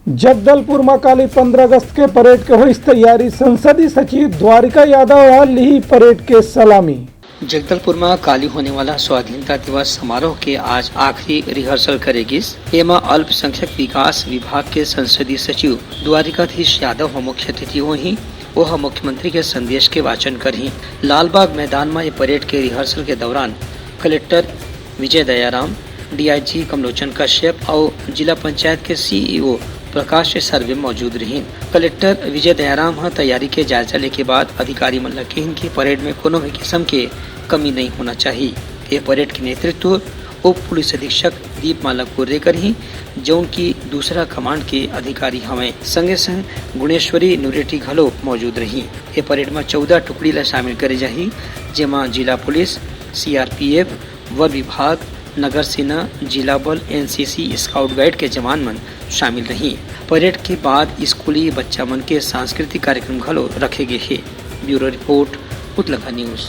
जगदलपुर में काली 15 अगस्त के परेड के हुई तैयारी। संसदीय सचिव द्वारिका यादव ली परेड के सलामी। जगदलपुर में काली होने वाला स्वाधीनता दिवस समारोह के आज आखिरी रिहर्सल करेगी। एमा अल्पसंख्यक विकास विभाग के संसदीय सचिव द्वारिकाधीश यादव मुख्य अतिथि हुई। वह मुख्यमंत्री के संदेश के वाचन करी। लालबाग मैदान में ये परेड के रिहर्सल के दौरान कलेक्टर विजय दयाराम, डीआईजी कमलोचन कश्यप और जिला पंचायत के सीईओ प्रकाश सर्वे मौजूद रही। कलेक्टर विजय दयाराम तैयारी के जायजा लेके बाद अधिकारी मन लगे कि परेड में कोनो भी किस्म के कमी नहीं होना चाहिए। ये परेड के नेतृत्व उप पुलिस अधीक्षक दीपमाला कुर्रे करी, जो उनकी दूसरा कमांड के अधिकारी हमें संगे संग गुणेश्वरी नुरेटी घलो मौजूद रही। ये परेड में 14 टुकड़ी ला शामिल करे जाही, जेमा जिला पुलिस, सीआरपीएफ, वन विभाग, नगर सेना, जिला बल, एनसीसी, स्काउट गाइड के जवान मन शामिल रही। परेड के बाद स्कूली बच्चा मन के सांस्कृतिक कार्यक्रम घलो रखे गए हैं। ब्यूरो रिपोर्ट, उत्तलखा न्यूज।